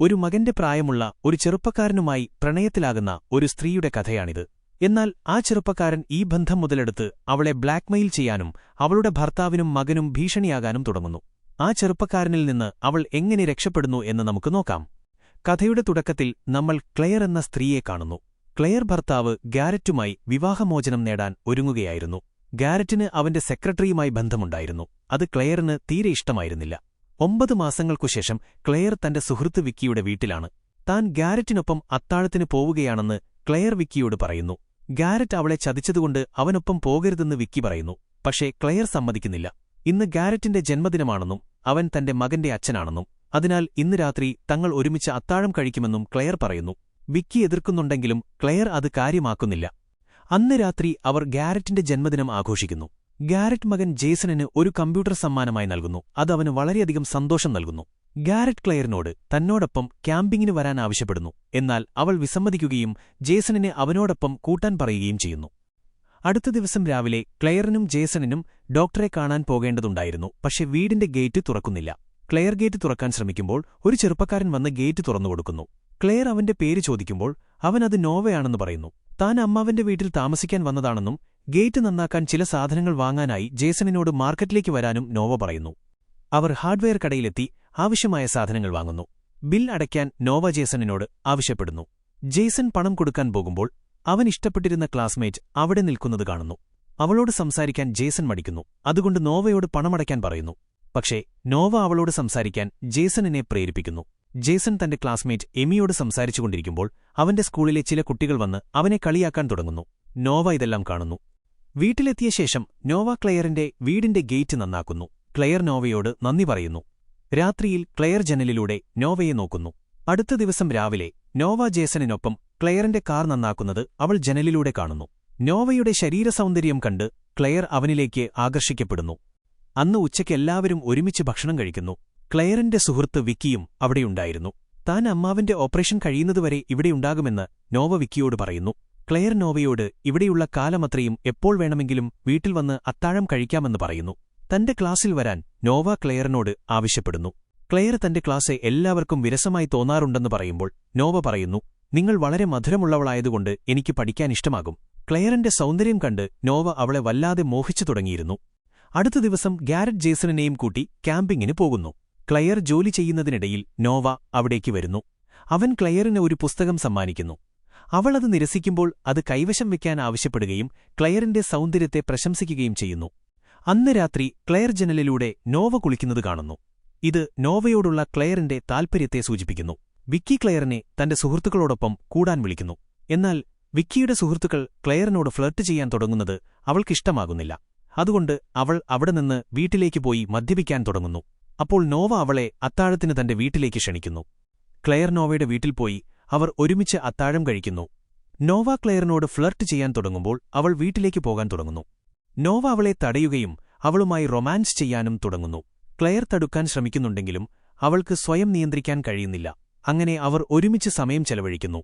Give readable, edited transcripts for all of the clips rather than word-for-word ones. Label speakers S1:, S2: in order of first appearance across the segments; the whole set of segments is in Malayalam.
S1: ഒരു മകന്റെ പ്രായമുള്ള ഒരു ചെറുപ്പക്കാരനുമായി പ്രണയത്തിലാകുന്ന ഒരു സ്ത്രീയുടെ കഥയാണിത്. എന്നാൽ ആ ചെറുപ്പക്കാരൻ ഈ ബന്ധം മുതലെടുത്ത് അവളെ ബ്ലാക്ക്മെയിൽ ചെയ്യാനും അവളുടെ ഭർത്താവിനും മകനും ഭീഷണിയാകാനും തുടങ്ങുന്നു. ആ ചെറുപ്പക്കാരനിൽ നിന്ന് അവൾ എങ്ങനെ രക്ഷപ്പെടുന്നു എന്ന് നമുക്ക് നോക്കാം. കഥയുടെ തുടക്കത്തിൽ നമ്മൾ ക്ലെയർ എന്ന സ്ത്രീയെ കാണുന്നു. ക്ലെയർ ഭർത്താവ് ഗാരറ്റുമായി വിവാഹമോചനം നേടാൻ ഒരുങ്ങുകയായിരുന്നു. ഗാരറ്റിന് അവന്റെ സെക്രട്ടറിയുമായി ബന്ധമുണ്ടായിരുന്നു. അത് ക്ലെയറിന് തീരെ ഇഷ്ടമായിരുന്നില്ല. 9 മാസങ്ങൾക്കുശേഷം ക്ലെയർ തന്റെ സുഹൃത്ത് വിക്കിയുടെ വീട്ടിലാണ്. താൻ ഗാരറ്റിനൊപ്പം അത്താഴത്തിന് പോവുകയാണെന്ന് ക്ലെയർ വിക്കിയോട് പറയുന്നു. ഗാരറ്റ് അവളെ ചതിച്ചതുകൊണ്ട് അവനൊപ്പം പോകരുതെന്ന് വിക്കി പറയുന്നു. പക്ഷേ ക്ലെയർ സമ്മതിക്കുന്നില്ല. ഇന്ന് ഗാരറ്റിന്റെ ജന്മദിനമാണെന്നും അവൻ തന്റെ മകന്റെ അച്ഛനാണെന്നും അതിനാൽ ഇന്ന് രാത്രി തങ്ങൾ ഒരുമിച്ച് അത്താഴം കഴിക്കുമെന്നും ക്ലെയർ പറയുന്നു. വിക്കി എതിർക്കുന്നുണ്ടെങ്കിലും ക്ലെയർ അത് കാര്യമാക്കുന്നില്ല. അന്ന് രാത്രി അവർ ഗാരറ്റിന്റെ ജന്മദിനം ആഘോഷിക്കുന്നു. ഗാരറ്റ് മകൻ ജേസണിന് ഒരു കമ്പ്യൂട്ടർ സമ്മാനമായി നൽകുന്നു. അതവന് വളരെയധികം സന്തോഷം നൽകുന്നു. ഗാരറ്റ് ക്ലെയറിനോട് തന്നോടൊപ്പം ക്യാമ്പിങ്ങിന് വരാൻ ആവശ്യപ്പെടുന്നു. എന്നാൽ അവൾ വിസമ്മതിക്കുകയും ജേസണിനെ അവനോടൊപ്പം കൂട്ടാൻ പറയുകയും ചെയ്യുന്നു. അടുത്ത ദിവസം രാവിലെ ക്ലെയറിനും ജേസണിനും ഡോക്ടറെ കാണാൻ പോകേണ്ടതുണ്ടായിരുന്നു. പക്ഷെ വീടിന്റെ ഗേറ്റ് തുറക്കുന്നില്ല. ക്ലെയർ ഗേറ്റ് തുറക്കാൻ ശ്രമിക്കുമ്പോൾ ഒരു ചെറുപ്പക്കാരൻ വന്ന് ഗേറ്റ് തുറന്നുകൊടുക്കുന്നു. ക്ലെയർ അവന്റെ പേര് ചോദിക്കുമ്പോൾ അവനത് നോവയാണെന്ന് പറയുന്നു. താൻ അമ്മാവന്റെ വീട്ടിൽ താമസിക്കാൻ വന്നതാണെന്നും ഗേറ്റ് നന്നാക്കാൻ ചില സാധനങ്ങൾ വാങ്ങാനായി ജേസണിനോട് മാർക്കറ്റിലേക്ക് വരാനും നോവ പറയുന്നു. അവർ ഹാർഡ്വെയർ കടയിലെത്തി ആവശ്യമായ സാധനങ്ങൾ വാങ്ങുന്നു. ബിൽ അടയ്ക്കാൻ നോവ ജേസണിനോട് ആവശ്യപ്പെടുന്നു. ജേസൺ പണം കൊടുക്കാൻ പോകുമ്പോൾ അവൻ ഇഷ്ടപ്പെട്ടിരുന്ന ക്ലാസ്മേറ്റ് അവിടെ നിൽക്കുന്നത് കാണുന്നു. അവളോട് സംസാരിക്കാൻ ജേസൺ മടിക്കുന്നു. അതുകൊണ്ട് നോവയോട് പണമടയ്ക്കാൻ പറയുന്നു. പക്ഷേ നോവ അവളോട് സംസാരിക്കാൻ ജേസണിനെ പ്രേരിപ്പിക്കുന്നു. ജേസൺ തന്റെ ക്ലാസ്മേറ്റ് എമിയോട് സംസാരിച്ചുകൊണ്ടിരിക്കുമ്പോൾ അവന്റെ സ്കൂളിലെ ചില കുട്ടികൾ വന്ന് അവനെ കളിയാക്കാൻ തുടങ്ങുന്നു. നോവ ഇതെല്ലാം കാണുന്നു. വീട്ടിലെത്തിയ ശേഷം നോവ ക്ലെയറിന്റെ വീടിന്റെ ഗേറ്റ് നന്നാക്കുന്നു. ക്ലെയർ നോവയോട് നന്ദി പറയുന്നു. രാത്രിയിൽ ക്ലെയർ ജനലിലൂടെ നോവയെ നോക്കുന്നു. അടുത്ത ദിവസം രാവിലെ നോവ ജേസണിനൊപ്പം ക്ലെയറിന്റെ കാർ നന്നാക്കുന്നത് അവൾ ജനലിലൂടെ കാണുന്നു. നോവയുടെ ശരീരസൗന്ദര്യം കണ്ട് ക്ലെയർ അവനിലേക്ക് ആകർഷിക്കപ്പെടുന്നു. അന്ന് ഉച്ചയ്ക്ക് എല്ലാവരും ഒരുമിച്ച് ഭക്ഷണം കഴിക്കുന്നു. ക്ലെയറിന്റെ സുഹൃത്ത് വിക്കിയും അവിടെയുണ്ടായിരുന്നു. താൻ അമ്മാവന്റെ ഓപ്പറേഷൻ കഴിയുന്നതുവരെ ഇവിടെയുണ്ടാകുമെന്ന് നോവ വിക്കിയോട് പറയുന്നു. ക്ലെയർ നോവയോട് ഇവിടെയുള്ള കാലമത്രയും എപ്പോൾ വേണമെങ്കിലും വീട്ടിൽ വന്ന് അത്താഴം കഴിക്കാമെന്ന് പറയുന്നു. തന്റെ ക്ലാസ്സിൽ വരാൻ നോവ ക്ലെയറിനോട് ആവശ്യപ്പെടുന്നു. ക്ലെയർ തന്റെ ക്ലാസ് എല്ലാവർക്കും വിരസമായി തോന്നാറുണ്ടെന്ന് പറയുമ്പോൾ നോവ പറയുന്നു, നിങ്ങൾ വളരെ മധുരമുള്ളവളായതുകൊണ്ട് എനിക്ക് പഠിക്കാൻ ഇഷ്ടമാകും. ക്ലെയറിന്റെ സൗന്ദര്യം കണ്ട് നോവ അവളെ വല്ലാതെ മോഹിച്ചു തുടങ്ങിയിരുന്നു. അടുത്ത ദിവസം ഗാരറ്റ് ജേസണിനെയും കൂട്ടി ക്യാമ്പിങ്ങിന് പോകുന്നു. ക്ലെയർ ജോലി ചെയ്യുന്നതിനിടയിൽ നോവ അവിടേക്ക് വരുന്നു. അവൻ ക്ലെയറിന് ഒരു പുസ്തകം സമ്മാനിക്കുന്നു. അവൾ അത് നിരസിക്കുമ്പോൾ അത് കൈവശം വയ്ക്കാൻ ആവശ്യപ്പെടുകയും ക്ലെയറിന്റെ സൗന്ദര്യത്തെ പ്രശംസിക്കുകയും ചെയ്യുന്നു. അന്ന് രാത്രി ക്ലെയർ ജനലിലൂടെ നോവ കുളിക്കുന്നത് കാണുന്നു. ഇത് നോവയോടുള്ള ക്ലെയറിന്റെ താൽപര്യത്തെ സൂചിപ്പിക്കുന്നു. വിക്കി ക്ലെയറിനെ തന്റെ സുഹൃത്തുക്കളോടൊപ്പം കൂടാൻ വിളിക്കുന്നു. എന്നാൽ വിക്കിയുടെ സുഹൃത്തുക്കൾ ക്ലെയറിനോട് ഫ്ലർട്ട് ചെയ്യാൻ തുടങ്ങുന്നത് അവൾക്കിഷ്ടമാകുന്നില്ല. അതുകൊണ്ട് അവൾ അവിടെ നിന്ന് വീട്ടിലേക്ക് പോയി മദ്യപിക്കാൻ തുടങ്ങുന്നു. അപ്പോൾ നോവ അവളെ അത്താഴത്തിന് തന്റെ വീട്ടിലേക്ക് ക്ഷണിക്കുന്നു. ക്ലെയർ നോവയുടെ വീട്ടിൽ പോയി അവർ ഒരുമിച്ച് അത്താഴം കഴിക്കുന്നു. നോവ ക്ലെയറിനോട് ഫ്ലർട്ട് ചെയ്യാൻ തുടങ്ങുമ്പോൾ അവൾ വീട്ടിലേക്ക് പോകാൻ തുടങ്ങുന്നു. നോവ അവളെ തടയുകയും അവളുമായി റൊമാൻസ് ചെയ്യാനും തുടങ്ങുന്നു. ക്ലെയർ തടുക്കാൻ ശ്രമിക്കുന്നുണ്ടെങ്കിലും അവൾക്ക് സ്വയം നിയന്ത്രിക്കാൻ കഴിയുന്നില്ല. അങ്ങനെ അവർ ഒരുമിച്ച് സമയം ചെലവഴിക്കുന്നു.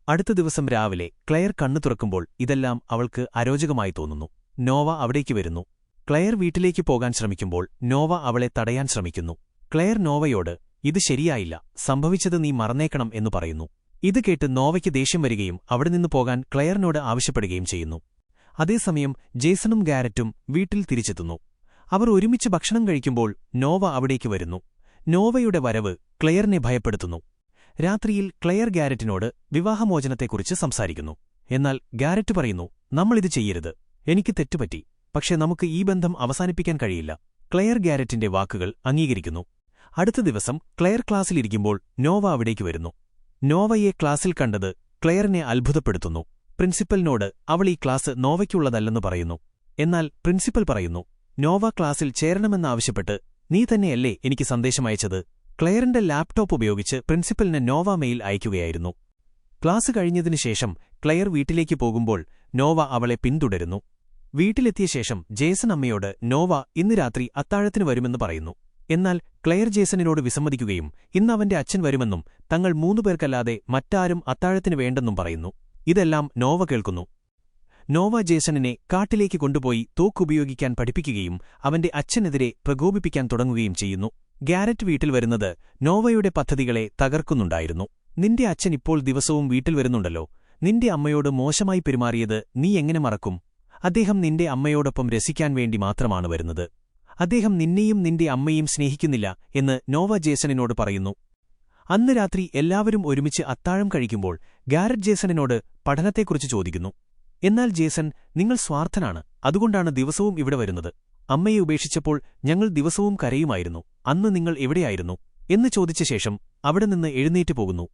S1: അടുത്ത ദിവസം രാവിലെ ക്ലെയർ കണ്ണു തുറക്കുമ്പോൾ ഇതെല്ലാം അവൾക്ക് അരോചകമായി തോന്നുന്നു. നോവ അവിടേക്ക് വരുന്നു. ക്ലെയർ വീട്ടിലേക്ക് പോകാൻ ശ്രമിക്കുമ്പോൾ നോവ അവളെ തടയാൻ ശ്രമിക്കുന്നു. ക്ലെയർ നോവയോട് ഇത് ശരിയായില്ല, സംഭവിച്ചത് നീ മറന്നേക്കണം എന്നു പറയുന്നു. ഇത് കേട്ട് നോവയ്ക്ക് ദേഷ്യം വരികയും അവിടെ നിന്ന് പോകാൻ ക്ലെയറിനോട് ആവശ്യപ്പെടുകയും ചെയ്യുന്നു. അതേസമയം ജേസണും ഗാരറ്റും വീട്ടിൽ തിരിച്ചെത്തുന്നു. അവർ ഒരുമിച്ച് ഭക്ഷണം കഴിക്കുമ്പോൾ നോവ അവിടേക്ക് വരുന്നു. നോവയുടെ വരവ് ക്ലെയറിനെ ഭയപ്പെടുത്തുന്നു. രാത്രിയിൽ ക്ലെയർ ഗാരറ്റിനോട് വിവാഹമോചനത്തെക്കുറിച്ച് സംസാരിക്കുന്നു. എന്നാൽ ഗാരറ്റ് പറയുന്നു, നമ്മളിത് ചെയ്യരുത്, എനിക്ക് തെറ്റുപറ്റി, പക്ഷെ നമുക്ക് ഈ ബന്ധം അവസാനിപ്പിക്കാൻ കഴിയില്ല. ക്ലെയർ ഗാരറ്റിന്റെ വാക്കുകൾ അംഗീകരിക്കുന്നു. അടുത്ത ദിവസം ക്ലെയർ ക്ലാസ്സിലിരിക്കുമ്പോൾ നോവ അവിടേക്ക് വരുന്നു. നോവയെ ക്ലാസ്സിൽ കണ്ടത് ക്ലെയറിനെ അത്ഭുതപ്പെടുത്തുന്നു. പ്രിൻസിപ്പലിനോട് അവൾ ഈ ക്ലാസ് നോവയ്ക്കുള്ളതല്ലെന്ന് പറയുന്നു. എന്നാൽ പ്രിൻസിപ്പൽ പറയുന്നു, നോവ ക്ലാസ്സിൽ ചേരണമെന്നാവശ്യപ്പെട്ട് നീ തന്നെയല്ലേ എനിക്ക് സന്ദേശമയച്ചത്. ക്ലെയറിന്റെ ലാപ്ടോപ്പ് ഉപയോഗിച്ച് പ്രിൻസിപ്പലിന് നോവ മെയിൽ അയക്കുകയായിരുന്നു. ക്ലാസ് കഴിഞ്ഞതിനുശേഷം ക്ലെയർ വീട്ടിലേക്ക് പോകുമ്പോൾ നോവ അവളെ പിന്തുടരുന്നു. വീട്ടിലെത്തിയ ശേഷം ജേസൺ അമ്മയോട് നോവ ഇന്ന് രാത്രി അത്താഴത്തിന് വരുമെന്ന് പറയുന്നു. എന്നാൽ ക്ലെയർ ജേസണിനോട് വിസമ്മതിക്കുകയും ഇന്ന് അവന്റെ അച്ഛൻ വരുമെന്നും തങ്ങൾ 3 പേർക്കല്ലാതെ മറ്റാരും അത്താഴത്തിന് വേണ്ടെന്നും പറയുന്നു. ഇതെല്ലാം നോവ കേൾക്കുന്നു. നോവ ജേസണിനെ കാട്ടിലേക്ക് കൊണ്ടുപോയി തോക്കുപയോഗിക്കാൻ പഠിപ്പിക്കുകയും അവന്റെ അച്ഛനെതിരെ പ്രകോപിപ്പിക്കാൻ തുടങ്ങുകയും ചെയ്യുന്നു. ഗാരറ്റ് വീട്ടിൽ വരുന്നത് നോവയുടെ പദ്ധതികളെ തകർക്കുന്നുണ്ടായിരുന്നു. നിന്റെ അച്ഛൻ ഇപ്പോൾ ദിവസവും വീട്ടിൽ വരുന്നുണ്ടല്ലോ. നിന്റെ അമ്മയോട് മോശമായി പെരുമാറിയത് നീ എങ്ങനെ മറക്കും? അദ്ദേഹം നിന്റെ അമ്മയോടൊപ്പം രസിക്കാൻ വേണ്ടി മാത്രമാണ് വരുന്നത്. അദ്ദേഹം നിന്നെയും നിന്റെ അമ്മയും സ്നേഹിക്കുന്നില്ല എന്ന് നോവ ജേസണിനോട് പറയുന്നു. അന്ന് രാത്രി എല്ലാവരും ഒരുമിച്ച് അത്താഴം കഴിക്കുമ്പോൾ ഗാരറ്റ് ജേസണിനോട് പഠനത്തെക്കുറിച്ച് ചോദിക്കുന്നു. എന്നാൽ ജേസൺ, നിങ്ങൾ സ്വാർത്ഥനാണ്, അതുകൊണ്ടാണ് ദിവസവും ഇവിടെ വരുന്നത്. അമ്മയെ ഉപേക്ഷിച്ചപ്പോൾ ഞങ്ങൾ ദിവസവും കരയുമായിരുന്നു. അന്ന് നിങ്ങൾ എവിടെയായിരുന്നു എന്ന് ചോദിച്ച ശേഷം അവിടെ നിന്ന് എഴുന്നേറ്റ് പോകുന്നു.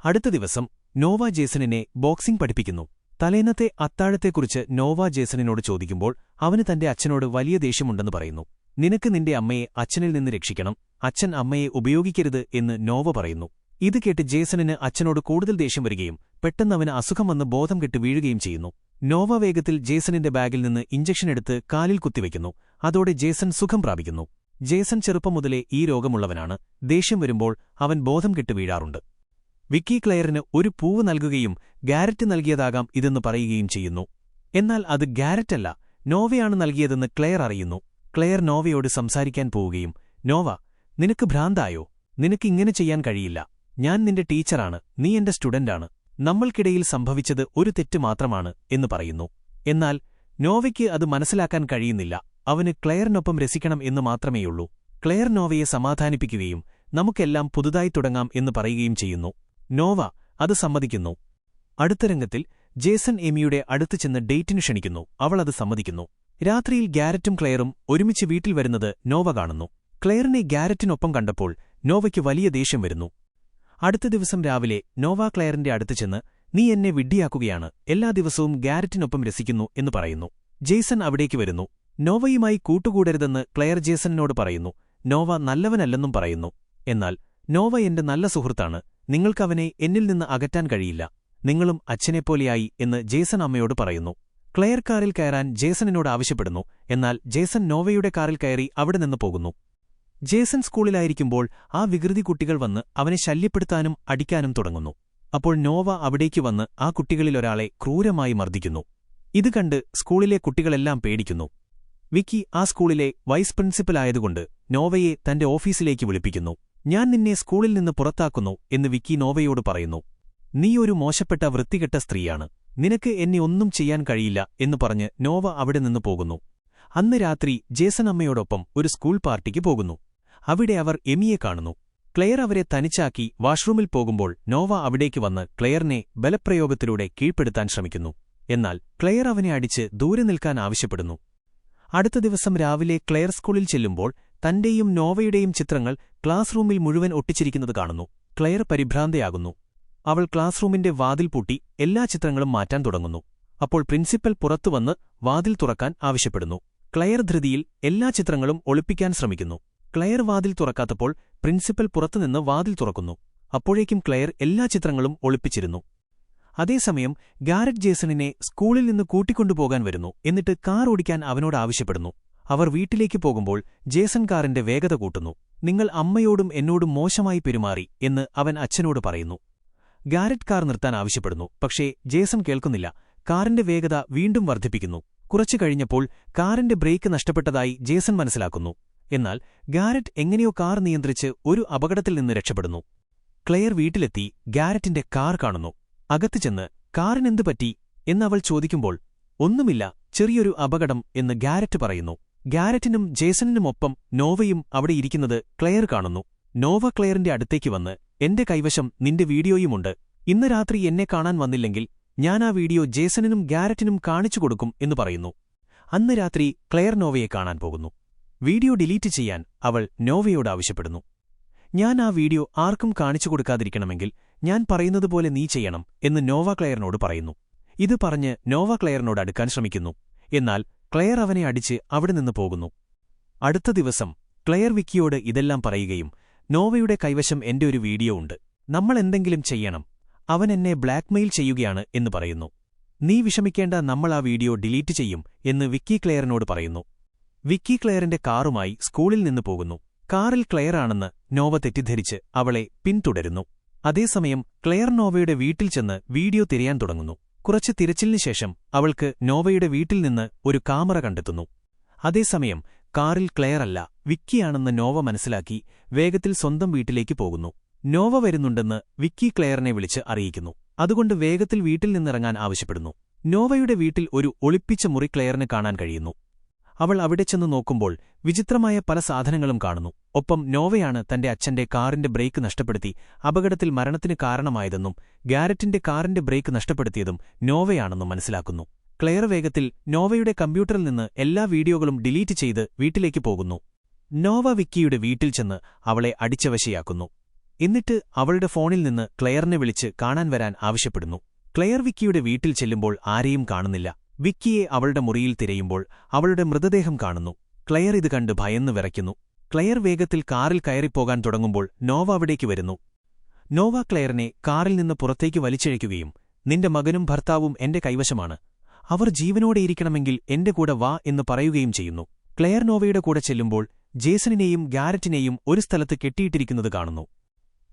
S1: അടുത്ത ദിവസം നോവ ജേസണിനെ ബോക്സിംഗ് പഠിപ്പിക്കുന്നു. തലേന്നത്തെ അത്താഴത്തെക്കുറിച്ച് നോവ ജേസണിനോട് ചോദിക്കുമ്പോൾ അവന് തന്റെ അച്ഛനോട് വലിയ ദേഷ്യമുണ്ടെന്ന് പറയുന്നു. നിനക്ക് നിന്റെ അമ്മയെ അച്ഛനിൽ നിന്ന് രക്ഷിക്കണം, അച്ഛൻ അമ്മയെ ഉപയോഗിക്കരുത് എന്ന് നോവ പറയുന്നു. ഇത് കേട്ട് ജേസണിന് അച്ഛനോട് കൂടുതൽ ദേഷ്യം വരികയും പെട്ടെന്ന് അവന് അസുഖം വന്ന് ബോധം കെട്ട് വീഴുകയും ചെയ്യുന്നു. നോവ വേഗത്തിൽ ജേസണിന്റെ ബാഗിൽ നിന്ന് ഇഞ്ചക്ഷൻ എടുത്ത് കാലിൽ കുത്തിവയ്ക്കുന്നു. അതോടെ ജേസൺ സുഖം പ്രാപിക്കുന്നു. ജേസൺ ചെറുപ്പം മുതലേ ഈ രോഗമുള്ളവനാണ്. ദേഷ്യം വരുമ്പോൾ അവൻ ബോധം കെട്ട് വീഴാറുണ്ട്. വിക്കി ക്ലെയറിന് ഒരു പൂവ് നൽകുകയും ഗാരറ്റ് നൽകിയതാകാം ഇതെന്ന് പറയുകയും ചെയ്യുന്നു. എന്നാൽ അത് ഗാരറ്റല്ല, നോവയാണ് നൽകിയതെന്ന് ക്ലെയർ അറിയുന്നു. ക്ലെയർ നോവയോട് സംസാരിക്കാൻ പോവുകയും, നോവ, നിനക്ക് ഭ്രാന്തായോ? നിനക്ക് ഇങ്ങനെ ചെയ്യാൻ കഴിയില്ല. ഞാൻ നിന്റെ ടീച്ചറാണ്, നീ എന്റെ സ്റ്റുഡന്റാണ്. നമ്മൾക്കിടയിൽ സംഭവിച്ചത് ഒരു തെറ്റ് മാത്രമാണ് എന്ന് പറയുന്നു. എന്നാൽ നോവയ്ക്ക് അത് മനസ്സിലാക്കാൻ കഴിയുന്നില്ല. അവന് ക്ലെയറിനൊപ്പം രസിക്കണം എന്ന് മാത്രമേയുള്ളൂ. ക്ലെയർ നോവയെ സമാധാനിപ്പിക്കുകയും നമുക്കെല്ലാം പുതുതായി തുടങ്ങാം എന്ന് പറയുകയും ചെയ്യുന്നു. നോവ അത് സമ്മതിക്കുന്നു. അടുത്ത രംഗത്തിൽ ജേസൺ എമിയുടെ അടുത്ത് ചെന്ന് ഡേറ്റിന് ക്ഷണിക്കുന്നു. അവൾ അത് സമ്മതിക്കുന്നു. രാത്രിയിൽ ഗാരറ്റും ക്ലെയറും ഒരുമിച്ച് വീട്ടിൽ വരുന്നത് നോവ കാണുന്നു. ക്ലെയറിനെ ഗാരറ്റിനൊപ്പം കണ്ടപ്പോൾ നോവയ്ക്ക് വലിയ ദേഷ്യം വരുന്നു. അടുത്ത ദിവസം രാവിലെ നോവ ക്ലെയറിന്റെ അടുത്ത് ചെന്ന്, നീ എന്നെ വിഡ്ഢിയാക്കുകയാണ്, എല്ലാ ദിവസവും ഗാരറ്റിനൊപ്പം രസിക്കുന്നു എന്ന് പറയുന്നു. ജേസൺ അവിടേക്ക് വരുന്നു. നോവയുമായി കൂട്ടുകൂടരുതെന്ന് ക്ലെയർ ജേസണിനോട് പറയുന്നു. നോവ നല്ലവനല്ലെന്നും പറയുന്നു. എന്നാൽ നോവ എന്റെ നല്ല സുഹൃത്താണ്, നിങ്ങൾക്കവനെ എന്നിൽ നിന്ന് അകറ്റാൻ കഴിയില്ല. നിങ്ങളും അച്ഛനെപ്പോലെയായി എന്ന് ജേസൺ അമ്മയോട് പറയുന്നു. ക്ലെയർ കാറിൽ കയറാൻ ജേസണിനോട് ആവശ്യപ്പെടുന്നു. എന്നാൽ ജേസൺ നോവയുടെ കാറിൽ കയറി അവിടെ നിന്ന് പോകുന്നു. ജേസൺ സ്കൂളിലായിരിക്കുമ്പോൾ ആ വികൃതി കുട്ടികൾ വന്ന് അവനെ ശല്യപ്പെടുത്താനും അടിക്കാനും തുടങ്ങുന്നു. അപ്പോൾ നോവ അവിടേക്ക് വന്ന് ആ കുട്ടികളിലൊരാളെ ക്രൂരമായി മർദ്ദിക്കുന്നു. ഇത് കണ്ട് സ്കൂളിലെ കുട്ടികളെല്ലാം പേടിക്കുന്നു. വിക്കി ആ സ്കൂളിലെ വൈസ് പ്രിൻസിപ്പലായതുകൊണ്ട് നോവയെ തന്റെ ഓഫീസിലേക്ക് വിളിപ്പിക്കുന്നു. ഞാൻ നിന്നെ സ്കൂളിൽ നിന്ന് പുറത്താക്കുന്നു എന്ന് വിക്കി നോവയോട് പറയുന്നു. നീ ഒരു മോശപ്പെട്ട വൃത്തികെട്ട സ്ത്രീയാണ്, നിനക്ക് എന്നെ ഒന്നും ചെയ്യാൻ കഴിയില്ല എന്ന് പറഞ്ഞ് നോവ അവിടെ നിന്ന് പോകുന്നു. അന്ന് രാത്രി ജേസൺ അമ്മയോടൊപ്പം ഒരു സ്കൂൾ പാർട്ടിക്ക് പോകുന്നു. അവിടെ അവർ എമിയെ കാണുന്നു. ക്ലെയർ അവരെ തനിച്ചാക്കി വാഷ്റൂമിൽ പോകുമ്പോൾ നോവ അവിടേക്ക് വന്ന് ക്ലെയറിനെ ബലപ്രയോഗത്തിലൂടെ കീഴ്പ്പെടുത്താൻ ശ്രമിക്കുന്നു. എന്നാൽ ക്ലെയർ അവനെ അടിച്ച് ദൂരെ നിൽക്കാൻ ആവശ്യപ്പെടുന്നു. അടുത്ത ദിവസം രാവിലെ ക്ലെയർ സ്കൂളിൽ ചെല്ലുമ്പോൾ തന്റെയും നോവയുടെയും ചിത്രങ്ങൾ ക്ലാസ് റൂമിൽ മുഴുവൻ ഒട്ടിച്ചിരിക്കുന്നത് കാണുന്നു. ക്ലെയർ പരിഭ്രാന്തയാകുന്നു. അവൾ ക്ലാസ് റൂമിന്റെ വാതിൽ പൂട്ടി എല്ലാ ചിത്രങ്ങളും മാറ്റാൻ തുടങ്ങുന്നു. അപ്പോൾ പ്രിൻസിപ്പൽ പുറത്തുവന്ന് വാതിൽ തുറക്കാൻ ആവശ്യപ്പെടുന്നു. ക്ലെയർ ധൃതിയിൽ എല്ലാ ചിത്രങ്ങളും ഒളിപ്പിക്കാൻ ശ്രമിക്കുന്നു. ക്ലെയർ വാതിൽ തുറക്കാത്തപ്പോൾ പ്രിൻസിപ്പൽ പുറത്തുനിന്ന് വാതിൽ തുറക്കുന്നു. അപ്പോഴേക്കും ക്ലെയർ എല്ലാ ചിത്രങ്ങളും ഒളിപ്പിച്ചിരുന്നു. അതേസമയം ഗാരറ്റ് ജേസണിനെ സ്കൂളിൽ നിന്ന് കൂട്ടിക്കൊണ്ടുപോകാൻ വരുന്നു. എന്നിട്ട് കാർ ഓടിക്കാൻ അവനോട് ആവശ്യപ്പെടുന്നു. അവർ വീട്ടിലേക്ക് പോകുമ്പോൾ ജേസൺ കാറിന്റെ വേഗത കൂട്ടുന്നു. നിങ്ങൾ അമ്മയോടും എന്നോടും മോശമായി പെരുമാറി എന്ന് അവൻ അച്ഛനോട് പറയുന്നു. ഗാരറ്റ് കാർ നിർത്താൻ ആവശ്യപ്പെടുന്നു. പക്ഷേ ജേസൺ കേൾക്കുന്നില്ല. കാറിന്റെ വേഗത വീണ്ടും വർദ്ധിപ്പിക്കുന്നു. കുറച്ചു കഴിഞ്ഞപ്പോൾ കാറിന്റെ ബ്രേക്ക് നഷ്ടപ്പെട്ടതായി ജേസൺ മനസ്സിലാക്കുന്നു. എന്നാൽ ഗാരറ്റ് എങ്ങനെയോ കാർ നിയന്ത്രിച്ച് ഒരു അപകടത്തിൽ നിന്ന് രക്ഷപ്പെടുന്നു. ക്ലെയർ വീട്ടിലെത്തി ഗാരറ്റിന്റെ കാർ കാണുന്നു. അകത്ത് ചെന്ന് കാറിനെന്തു പറ്റി എന്നവൾ ചോദിക്കുമ്പോൾ ഒന്നുമില്ല, ചെറിയൊരു അപകടം എന്ന് ഗാരറ്റ് പറയുന്നു. ഗാരറ്റിനും ജേസണിനുമൊപ്പം നോവയും അവിടെ ഇരിക്കുന്നത് ക്ലെയർ കാണുന്നു. നോവ ക്ലെയറിന്റെ അടുത്തേക്ക് വന്ന്, എന്റെ കൈവശം നിന്റെ വീഡിയോയുമുണ്ട്. ഇന്ന് രാത്രി എന്നെ കാണാൻ വന്നില്ലെങ്കിൽ ഞാൻ ആ വീഡിയോ ജേസണിനും ഗാരറ്റിനും കാണിച്ചു കൊടുക്കും എന്ന് പറയുന്നു. അന്ന് രാത്രി ക്ലെയർ നോവയെ കാണാൻ പോകുന്നു. വീഡിയോ ഡിലീറ്റ് ചെയ്യാൻ അവൾ നോവയോട് ആവശ്യപ്പെടുന്നു. ഞാൻ ആ വീഡിയോ ആർക്കും കാണിച്ചു കൊടുക്കാതിരിക്കണമെങ്കിൽ ഞാൻ പറയുന്നതുപോലെ നീ ചെയ്യണം എന്ന് നോവ ക്ലെയറിനോട് പറയുന്നു. ഇത് പറഞ്ഞ് നോവ ക്ലെയറിനോട് അടുക്കാൻ ശ്രമിക്കുന്നു. എന്നാൽ ക്ലെയർ അവനെ അടിച്ച് അവിടെ നിന്ന് പോകുന്നു. അടുത്ത ദിവസം ക്ലെയർ വിക്കിയോട് ഇതെല്ലാം പറയുകയും, നോവയുടെ കൈവശം എന്റെ ഒരു വീഡിയോ ഉണ്ട്, നമ്മൾ എന്തെങ്കിലും ചെയ്യണം, അവൻ എന്നെ ബ്ലാക്ക്മെയിൽ ചെയ്യുകയാണ് എന്ന് പറയുന്നു. നീ വിഷമിക്കേണ്ട, നമ്മൾ ആ വീഡിയോ ഡിലീറ്റ് ചെയ്യും എന്ന് വിക്കി ക്ലെയറിനോട് പറയുന്നു. വിക്കി ക്ലെയറിന്റെ കാറുമായി സ്കൂളിൽ നിന്ന് പോകുന്നു. കാറിൽ ക്ലെയറാണെന്ന് നോവ തെറ്റിദ്ധരിച്ച് അവളെ പിന്തുടരുന്നു. അതേസമയം ക്ലെയർ നോവയുടെ വീട്ടിൽ ചെന്ന് വീഡിയോ തിരയാൻ തുടങ്ങുന്നു. കുറച്ച് തിരച്ചിലിന് ശേഷം അവൾക്ക് നോവയുടെ വീട്ടിൽ നിന്ന് ഒരു കാമറ കണ്ടെത്തുന്നു. അതേസമയം കാറിൽ ക്ലെയർ അല്ല, വിക്കിയാണെന്ന് നോവ മനസ്സിലാക്കി വേഗത്തിൽ സ്വന്തം വീട്ടിലേക്ക് പോകുന്നു. നോവ വരുന്നുണ്ടെന്ന് വിക്കി ക്ലെയറിനെ വിളിച്ച് അറിയിക്കുന്നു. അതുകൊണ്ട് വേഗത്തിൽ വീട്ടിൽ നിന്നിറങ്ങാൻ ആവശ്യപ്പെടുന്നു. നോവയുടെ വീട്ടിൽ ഒരു ഒളിപ്പിച്ച മുറി ക്ലെയറിന് കാണാൻ കഴിയുന്നു. അവൾ അവിടെ ചെന്ന് നോക്കുമ്പോൾ വിചിത്രമായ പല സാധനങ്ങളും കാണുന്നു. ഒപ്പം നോവയാണ് തന്റെ അച്ഛന്റെ കാറിന്റെ ബ്രേക്ക് നഷ്ടപ്പെടുത്തി അപകടത്തിൽ മരണത്തിന് കാരണമായതെന്നും ഗാരറ്റിന്റെ കാറിന്റെ ബ്രേക്ക് നഷ്ടപ്പെടുത്തിയതും നോവയാണെന്നും മനസ്സിലാക്കുന്നു. ക്ലെയർ വേഗത്തിൽ നോവയുടെ കമ്പ്യൂട്ടറിൽ നിന്ന് എല്ലാ വീഡിയോകളും ഡിലീറ്റ് ചെയ്ത് വീട്ടിലേക്ക് പോകുന്നു. നോവ വിക്കിയുടെ വീട്ടിൽ ചെന്ന് അവളെ അടിച്ചവശയാക്കുന്നു. എന്നിട്ട് അവളുടെ ഫോണിൽ നിന്ന് ക്ലെയറിനെ വിളിച്ച് കാണാൻ വരാൻ ആവശ്യപ്പെടുന്നു. ക്ലെയർ വിക്കിയുടെ വീട്ടിൽ ചെല്ലുമ്പോൾ ആരെയും കാണുന്നില്ല. വിക്കിയെ അവളുടെ മുറിയിൽ തിരയുമ്പോൾ അവളുടെ മൃതദേഹം കാണുന്നു. ക്ലെയർ ഇത് കണ്ട് ഭയന്ന് വിറയ്ക്കുന്നു. ക്ലെയർ വേഗത്തിൽ കാറിൽ കയറിപ്പോകാൻ തുടങ്ങുമ്പോൾ നോവ അവിടേക്ക് വരുന്നു. നോവ ക്ലെയറിനെ കാറിൽ നിന്ന് പുറത്തേക്ക് വലിച്ചിഴയ്ക്കുകയും നിന്റെ മകനും ഭർത്താവും എന്റെ കൈവശമാണ്, അവർ ജീവനോടെയിരിക്കണമെങ്കിൽ എന്റെ കൂടെ വാ എന്ന് പറയുകയും ചെയ്യുന്നു. ക്ലെയർ നോവയുടെ കൂടെ ചെല്ലുമ്പോൾ ജേസണിനെയും ഗാരറ്റിനെയും ഒരു സ്ഥലത്ത് കെട്ടിയിട്ടിരിക്കുന്നത് കാണുന്നു.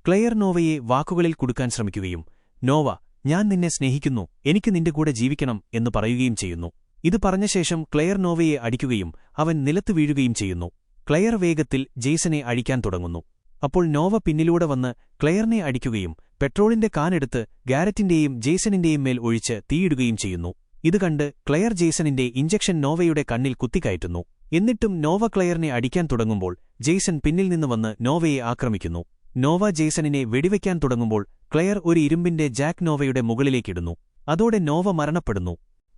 S1: ക്ലെയർ നോവയെ വാക്കുകളിൽ കുടുക്കാൻ ശ്രമിക്കുകയും നോവ, ഞാൻ നിന്നെ സ്നേഹിക്കുന്നു, എനിക്ക് നിന്റെ കൂടെ ജീവിക്കണം എന്ന് പറയുകയും ചെയ്യുന്നു. ഇത് പറഞ്ഞ ശേഷം ക്ലെയർ നോവയെ അടിക്കുകയും അവൻ നിലത്ത് വീഴുകയും ചെയ്യുന്നു. ക്ലെയർ വേഗത്തിൽ ജെയ്സനെ അഴിക്കാൻ തുടങ്ങുന്നു. അപ്പോൾ നോവ പിന്നിലൂടെ വന്ന് ക്ലെയറിനെ അടിക്കുകയും പെട്രോളിന്റെ കാനെടുത്ത് ഗാരറ്റിന്റെയും ജെയ്സണിന്റെയും മേൽ ഒഴിച്ച് തീയിടുകയും ചെയ്യുന്നു. ഇത് കണ്ട് ക്ലെയർ ജെയ്സണിന്റെ ഇഞ്ചക്ഷൻ നോവയുടെ കണ്ണിൽ കുത്തിക്കയറ്റുന്നു. എന്നിട്ടും നോവ ക്ലെയറിനെ അടിക്കാൻ തുടങ്ങുമ്പോൾ ജെയ്സൺ പിന്നിൽ നിന്ന് വന്ന് നോവയെ ആക്രമിക്കുന്നു. നോവ ജെയ്സണിനെ വെടിവെക്കാൻ തുടങ്ങുമ്പോൾ ക്ലെയർ ഒരു ഇരുമ്പിന്റെ ജാക്ക് നോവയുടെ മുകളിലേക്കിടുന്നു. അതോടെ നോവ മരണപ്പെടുന്നു.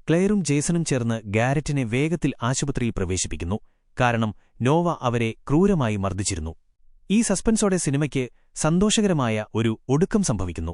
S1: ക്ലെയറും ജേസണും ചേർന്ന് ഗാരറ്റിനെ വേഗത്തിൽ ആശുപത്രിയിൽ പ്രവേശിപ്പിക്കുന്നു. കാരണം നോവ അവരെ ക്രൂരമായി മർദ്ദിച്ചിരുന്നു. ഈ സസ്പെൻസോടെ സിനിമയ്ക്ക് സന്തോഷകരമായ ഒരു ഒടുക്കം സംഭവിക്കുന്നു.